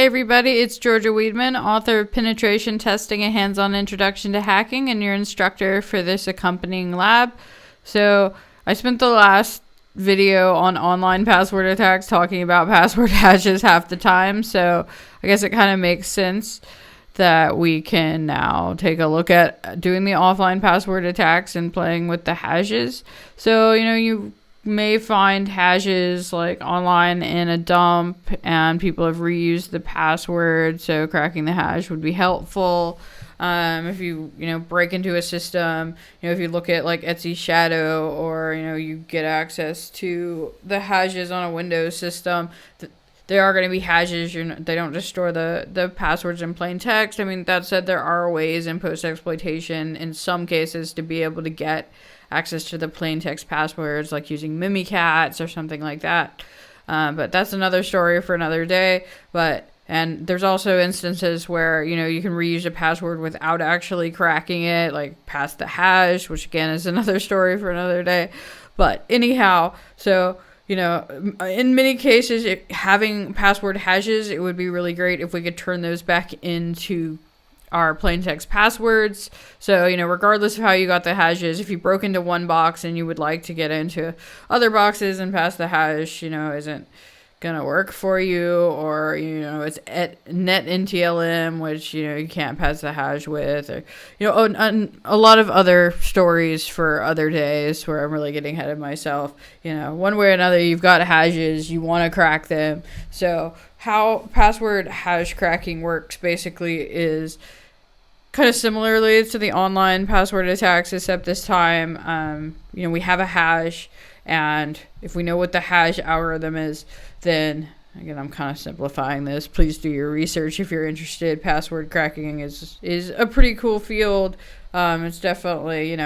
Hey everybody, it's Georgia Weidman, author of Penetration Testing, a Hands-On Introduction to Hacking, and your instructor for this accompanying lab. So I spent the last video on online password attacks talking about password hashes half the time, so I guess it kind of makes sense that we can now take a look at doing the offline password attacks and playing with the hashes. So, you may find hashes like online in a dump and people have reused the password, so cracking the hash would be helpful. If you break into a system, if you look at like Etsy Shadow, or you get access to the hashes on a Windows system, there are going to be hashes. They don't just store the passwords in plain text. I mean, that said, there are ways in post-exploitation in some cases to be able to get access to the plain text passwords, like using Mimikatz or something like that. But that's another story for another day. And there's also instances where, you can reuse a password without actually cracking it, like past the hash, which again is another story for another day. But anyhow, so, in many cases, having password hashes, it would be really great if we could turn those back into our plain text passwords. So, regardless of how you got the hashes, if you broke into one box and you would like to get into other boxes and pass the hash, isn't gonna work for you, or it's at net NTLM, which you can't pass the hash with, or and a lot of other stories for other days where I'm really getting ahead of myself. One way or another, you've got hashes, you want to crack them. So how password hash cracking works basically is kind of similarly to the online password attacks, except this time, we have a hash, and if we know what the hash algorithm is, then, again, I'm kind of simplifying this. Please do your research if you're interested. Password cracking is a pretty cool field. It's definitely,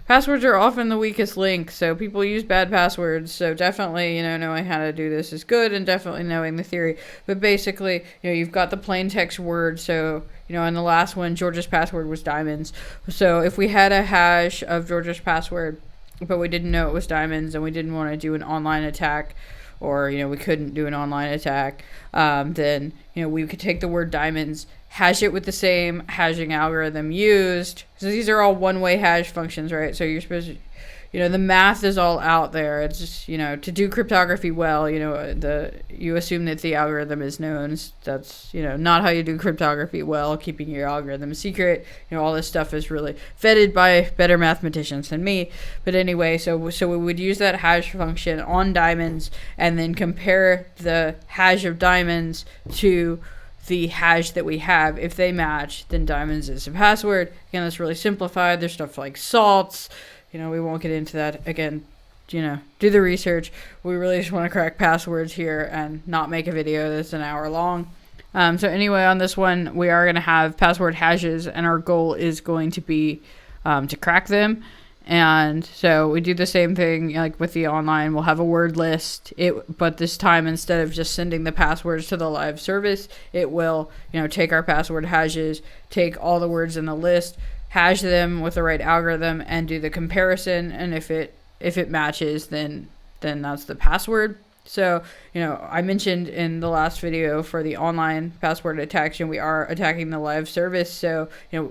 passwords are often the weakest link, so people use bad passwords. So definitely, knowing how to do this is good, and definitely knowing the theory. But basically, you've got the plain text word. So, in the last one, Georgia's password was diamonds. So if we had a hash of Georgia's password, but we didn't know it was diamonds, and we didn't want to do an online attack, or, we couldn't do an online attack, then, we could take the word diamonds, hash it with the same hashing algorithm used. So these are all one-way hash functions, right? So you're supposed to, the math is all out there. It's just, to do cryptography well, you assume that the algorithm is known. That's, not how you do cryptography well, keeping your algorithm secret. All this stuff is really vetted by better mathematicians than me. But anyway, so we would use that hash function on diamonds and then compare the hash of diamonds to the hash that we have. If they match, then diamonds is the password. Again, that's really simplified. There's stuff like salts. We won't get into that. Again, do the research. We really just want to crack passwords here and not make a video that's an hour long. So anyway, on this one, we are going to have password hashes, and our goal is going to be to crack them. And so we do the same thing like with the online. We'll have a word list, but this time, instead of just sending the passwords to the live service, it will, take our password hashes, take all the words in the list, hash them with the right algorithm, and do the comparison. And if it matches, then that's the password. So, I mentioned in the last video for the online password attacks, we are attacking the live service. So,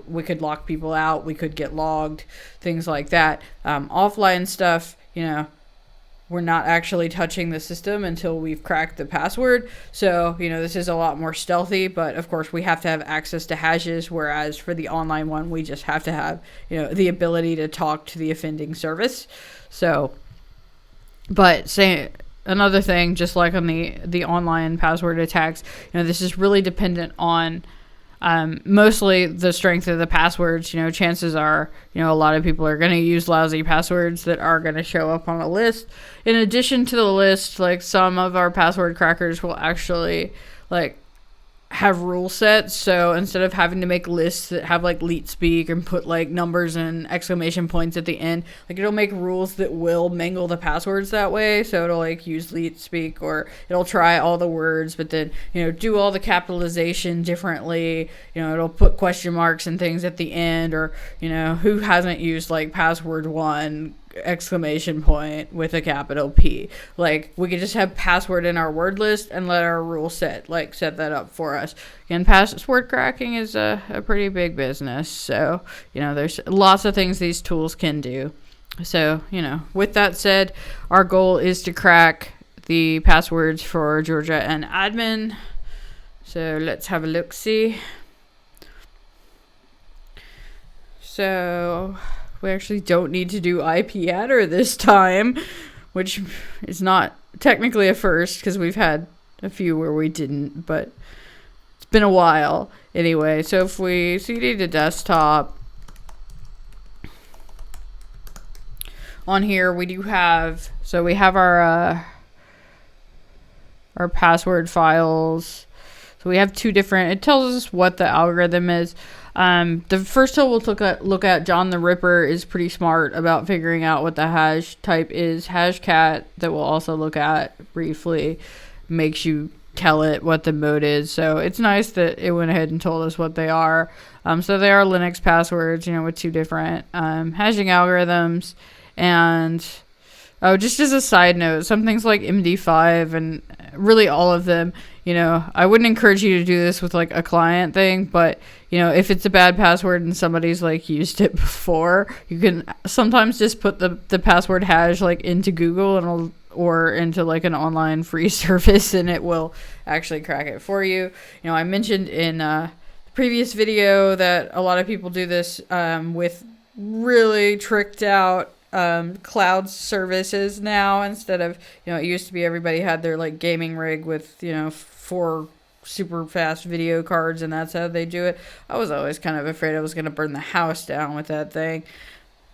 we could lock people out, we could get logged, things like that. Offline stuff, we're not actually touching the system until we've cracked the password. So, this is a lot more stealthy, but of course we have to have access to hashes, whereas for the online one, we just have to have, the ability to talk to the offending service. So, but say another thing, just like on the online password attacks, this is really dependent on mostly the strength of the passwords. Chances are, a lot of people are going to use lousy passwords that are going to show up on a list. In addition to the list, like some of our password crackers will actually have rule sets. So instead of having to make lists that have like leet speak and put like numbers and exclamation points at the end, it'll make rules that will mangle the passwords that way. So it'll use leet speak, or it'll try all the words, but then, do all the capitalization differently. It'll put question marks and things at the end, or, who hasn't used password one, exclamation point with a capital P. Like, we could just have password in our word list and let our rule set that up for us. Again, password cracking is a pretty big business. So, there's lots of things these tools can do. So, with that said, our goal is to crack the passwords for Georgia and admin. So let's have a look-see. So we actually don't need to do IP adder this time, which is not technically a first because we've had a few where we didn't, but it's been a while. Anyway, so if we cd to desktop, on here we do have, so we have our password files. So we have two different, it tells us what the algorithm is. The first tool we'll look at, John the Ripper, is pretty smart about figuring out what the hash type is. Hashcat, that we'll also look at briefly, makes you tell it what the mode is. So it's nice that it went ahead and told us what they are. So they are Linux passwords, with two different hashing algorithms. And just as a side note, some things like MD5 and really all of them, I wouldn't encourage you to do this with like a client thing, but if it's a bad password and somebody's like used it before, you can sometimes just put the password hash like into Google or into like an online free service, and it will actually crack it for you. I mentioned in the previous video that a lot of people do this with really tricked out cloud services now, instead of, it used to be everybody had their like gaming rig with, 4 super fast video cards, and that's how they do it. I was always kind of afraid I was going to burn the house down with that thing.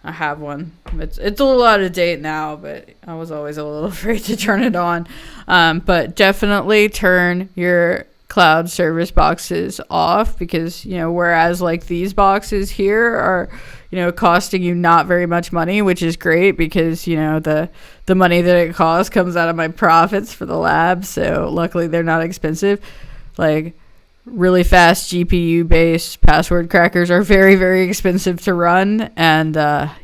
I have one. It's a little out of date now, but I was always a little afraid to turn it on. But definitely turn your cloud service boxes off, because whereas like these boxes here are costing you not very much money, which is great because the money that it costs comes out of my profits for the lab, so luckily they're not expensive. Like, really fast GPU based password crackers are very, very expensive to run, and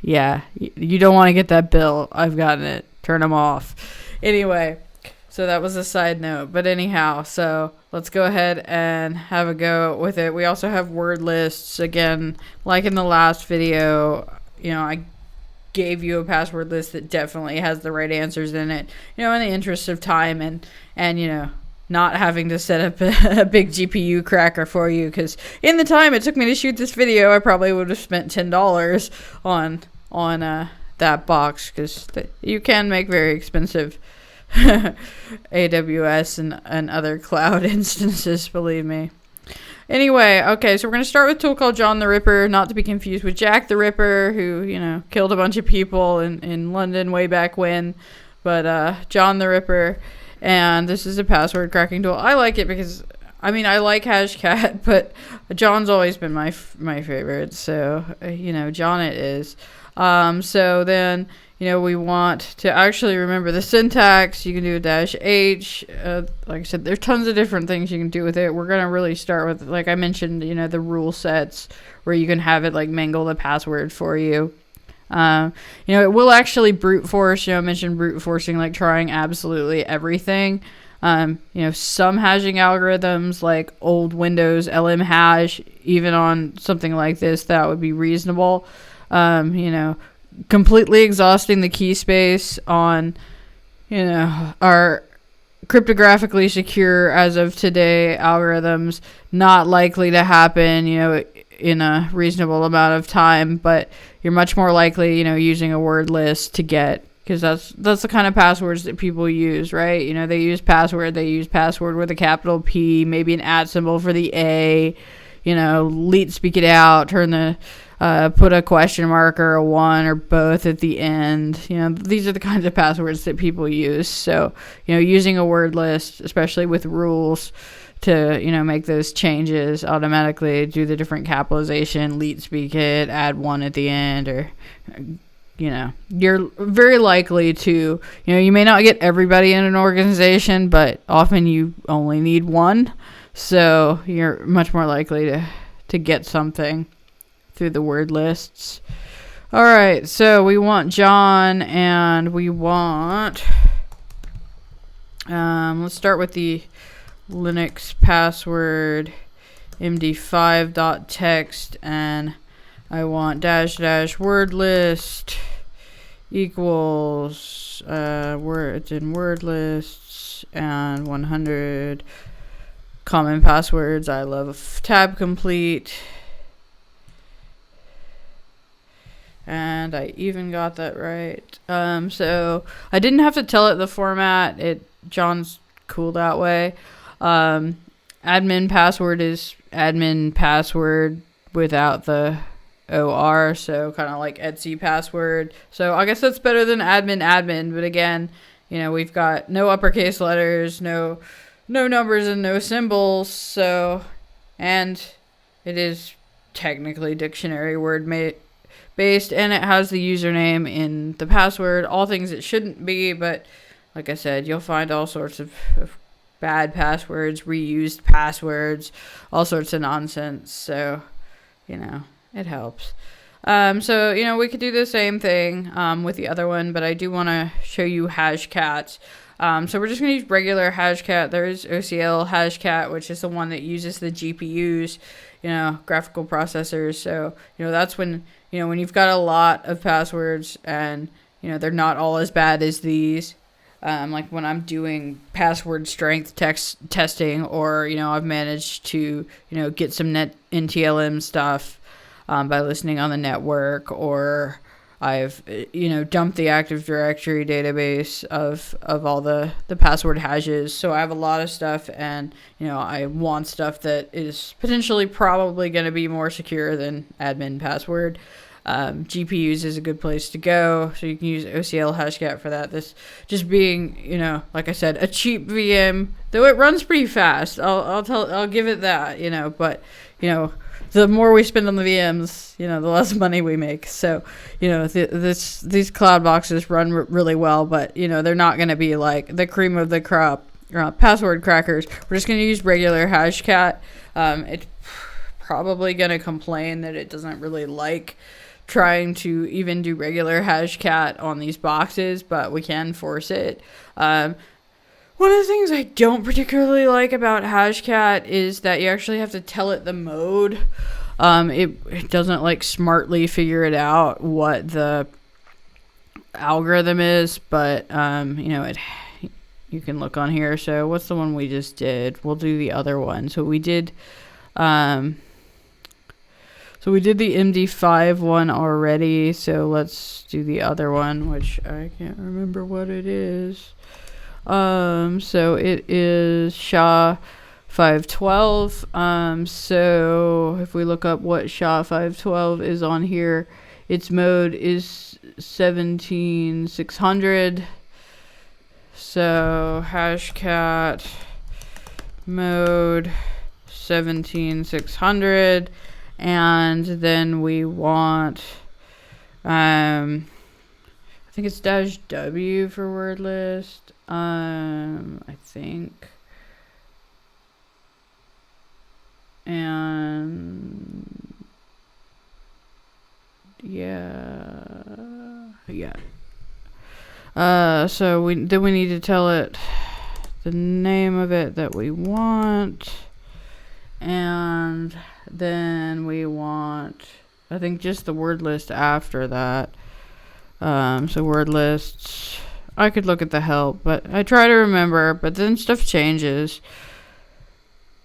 you don't want to get that bill. I've gotten it. Turn them off. Anyway, so that was a side note, but anyhow, so let's go ahead and have a go with it. We also have word lists. Again, like in the last video, I gave you a password list that definitely has the right answers in it, in the interest of time and not having to set up a big GPU cracker for you, because in the time it took me to shoot this video, I probably would have spent $10 on that box, because you can make very expensive AWS and other cloud instances, believe me. Anyway, okay, so we're going to start with a tool called John the Ripper, not to be confused with Jack the Ripper, who, killed a bunch of people in London way back when. But John the Ripper, and this is a password cracking tool. I like it because, I like Hashcat, but John's always been my favorite, so, John it is. So then, we want to actually remember the syntax. You can do a -H. Like I said, there's tons of different things you can do with it. We're going to really start with, like I mentioned, the rule sets where you can have it like mangle the password for you. It will actually brute force. I mentioned brute forcing, like trying absolutely everything. Some hashing algorithms like old Windows LM hash, even on something like this, that would be reasonable. Completely exhausting the key space on, our cryptographically secure as of today algorithms, not likely to happen, in a reasonable amount of time, but you're much more likely, using a word list to get, because that's the kind of passwords that people use, right? They use password with a capital P, maybe an @ symbol for the A, leet speak it out, put a question mark or a 1 or both at the end. These are the kinds of passwords that people use. So, using a word list, especially with rules, to, make those changes automatically, do the different capitalization, leet speak it, add 1 at the end, or, you're very likely to, you may not get everybody in an organization, but often you only need 1. So you're much more likely to get something through the word lists. All right, so we want John, and we want, let's start with the Linux password md5.text, and I want -- word list equals words in word lists and 100 common passwords. I love tab complete. And I even got that right. So I didn't have to tell it the format. John's cool that way. Admin password is admin password without the OR, so kind of like Etsy password. So I guess that's better than admin, but again, we've got no uppercase letters, no numbers, and no symbols. So, and it is technically dictionary word based, and it has the username in the password. All things it shouldn't be, but like I said, you'll find all sorts of bad passwords, reused passwords, all sorts of nonsense. So, it helps. So, we could do the same thing with the other one, but I do want to show you Hashcat. So we're just going to use regular Hashcat. There is OCL Hashcat, which is the one that uses the GPUs, graphical processors. So, that's when, when you've got a lot of passwords and, they're not all as bad as these. Like when I'm doing password strength testing, or, I've managed to, get some NTLM stuff by listening on the network, or I've, dumped the Active Directory database of all the password hashes. So I have a lot of stuff, and, I want stuff that is potentially probably going to be more secure than admin password. GPUs is a good place to go, so you can use OCL Hashcat for that. This just being, like I said, a cheap VM, though it runs pretty fast. I'll give it that, but the more we spend on the VMs, the less money we make. So, these cloud boxes run really well, but they're not going to be like the cream of the crop password crackers. We're just going to use regular Hashcat. It's probably going to complain that it doesn't really like trying to even do regular Hashcat on these boxes, but we can force it. One of the things I don't particularly like about Hashcat is that you actually have to tell it the mode. It doesn't smartly figure it out what the algorithm is, but you can look on here. So what's the one we just did? We'll do the other one. So we did the MD5 one already, so let's do the other one, which I can't remember what it is. So it is SHA-512. So if we look up what SHA-512 is on here, its mode is 17600. So Hashcat mode 17600. And then we want, I think it's -W for word list. I think. And yeah. So we need to tell it the name of it that we want, and then we want, I think, just the word list after that. So word lists, I could look at the help, but I try to remember, but then stuff changes.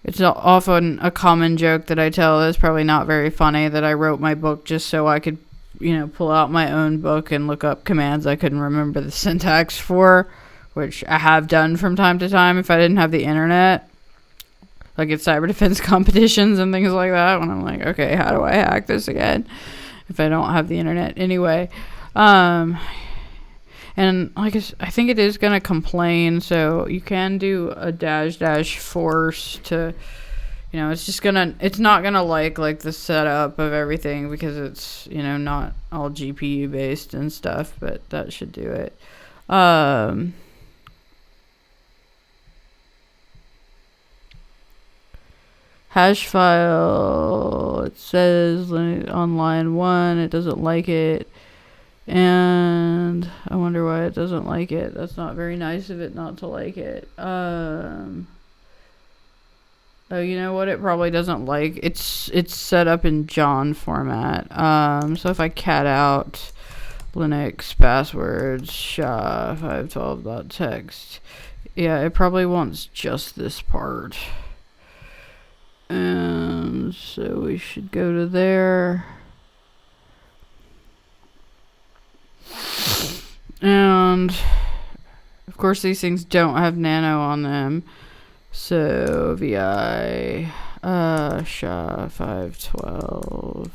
It's often a common joke that I tell that's probably not very funny, that I wrote my book just so I could, pull out my own book and look up commands I couldn't remember the syntax for, which I have done from time to time if I didn't have the internet. Like at cyber defense competitions and things like that, when I'm like, okay, how do I hack this again if I don't have the internet? Anyway, and I think it is going to complain, so you can do a -- force to, it's not going to like the setup of everything, because it's, not all GPU based and stuff, but that should do it. Hash file, it says on line 1, it doesn't like it. And I wonder why it doesn't like it. That's not very nice of it not to like it. Oh, you know what? It probably doesn't like. It's set up in John format. So if I cat out Linux passwords SHA-512.txt, yeah, it probably wants just this part. And so we should go to there. And of course these things don't have nano on them. So VI SHA-512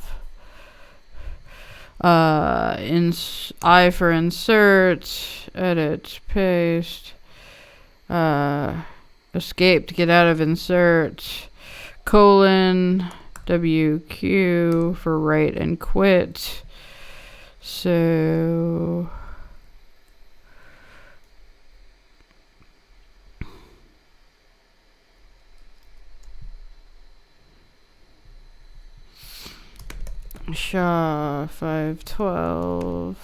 I for insert, edit, paste, escape to get out of insert, colon, WQ for write and quit. So SHA-512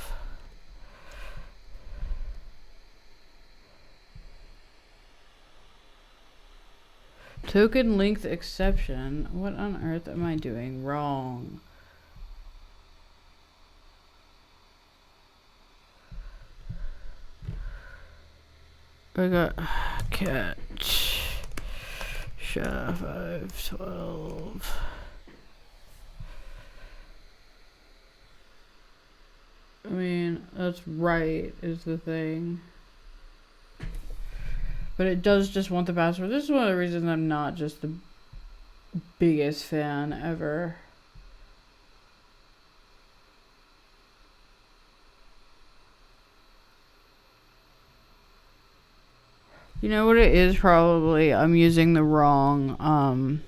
token length exception. What on earth am I doing wrong? I got cat SHA-512. I mean, that's right, is the thing. But it does just want the password. This is one of the reasons I'm not just the biggest fan ever. You know what it is probably? I'm using the wrong,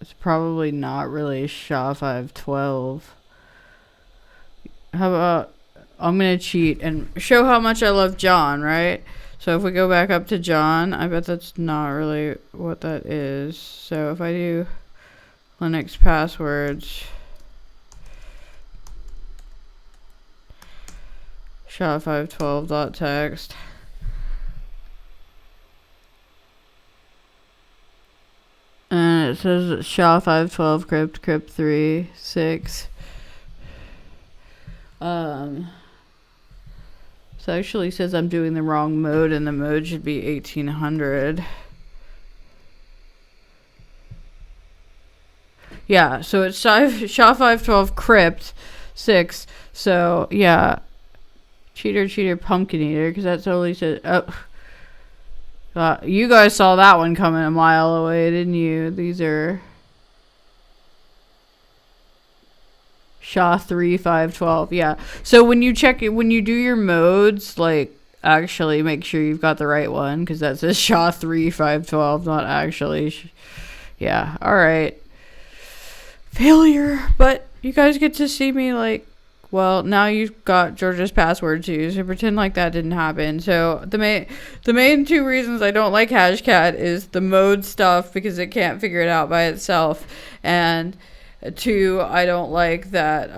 it's probably not really SHA-512. How about, I'm going to cheat and show how much I love John, right? So if we go back up to John, I bet that's not really what that is. So if I do Linux passwords, SHA-512.txt, and it says SHA-512 crypt 3 6. So it actually says I'm doing the wrong mode, and the mode should be 1800. Yeah, so it's SHA-512 crypt 6. So yeah, cheater pumpkin eater, because that totally says. Oh, you guys saw that one coming a mile away, didn't you? These are SHA-3512. Yeah. So when you check it, when you do your modes, like, actually make sure you've got the right one, because that says SHA-3512, not actually. Yeah. All right. Failure. But you guys get to see me, like, well, now you've got George's password too, so pretend like that didn't happen. So the main two reasons I don't like Hashcat is the mode stuff, because it can't figure it out by itself, and two, I don't like that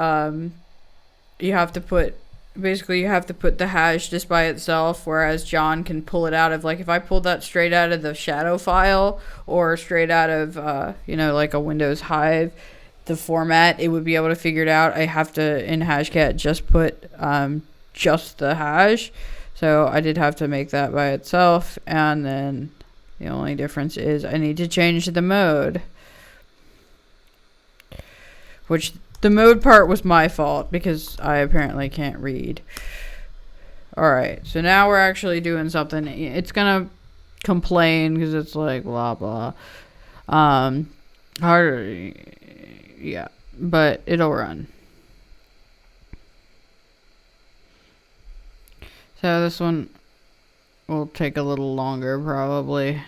you have to put the hash just by itself, whereas John can pull it out of, like, if I pulled that straight out of the shadow file or straight out of like a Windows Hive, the format, it would be able to figure it out. I have to, in Hashcat, just put just the hash. So I did have to make that by itself, and then the only difference is I need to change the mode, which the mode part was my fault because I apparently can't read. Alright, so now we're actually doing something. It's gonna complain because it's like blah blah. Harder. Yeah, but it'll run. So this one will take a little longer probably.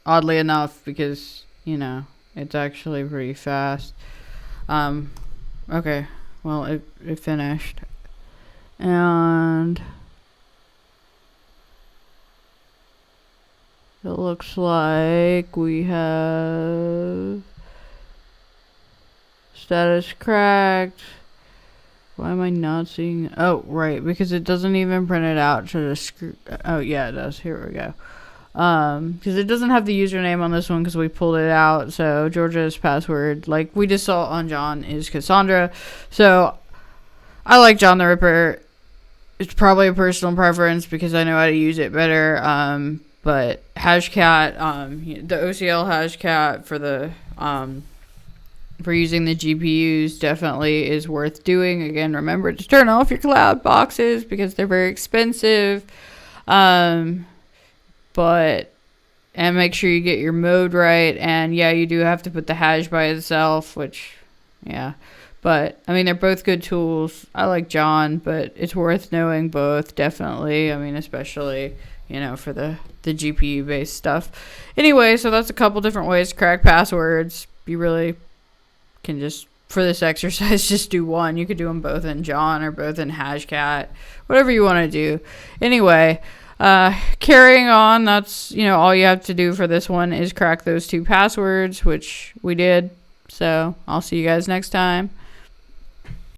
Oddly enough, because, it's actually pretty fast. Okay, well, it finished. And it looks like we have Status cracked. Why am I not seeing? Oh, right, because it doesn't even print it out to the screen. Oh, yeah, it does. Here we go. Because it doesn't have the username on this one because we pulled it out. So Georgia's password, like we just saw on John, is Cassandra. So I like John the Ripper. It's probably a personal preference because I know how to use it better. But Hashcat, the OCL Hashcat for the for using the GPUs definitely is worth doing. Again, remember to turn off your cloud boxes because they're very expensive. And make sure you get your mode right. And yeah, you do have to put the hash by itself, which, yeah. But, I mean, they're both good tools. I like John, but it's worth knowing both, definitely. I mean, especially, for the GPU-based stuff. Anyway, so that's a couple different ways to crack passwords. You really can just, for this exercise, just do one. You could do them both in John or both in Hashcat, whatever you want to do. Anyway, carrying on, that's, all you have to do for this one is crack those 2 passwords, which we did. So I'll see you guys next time.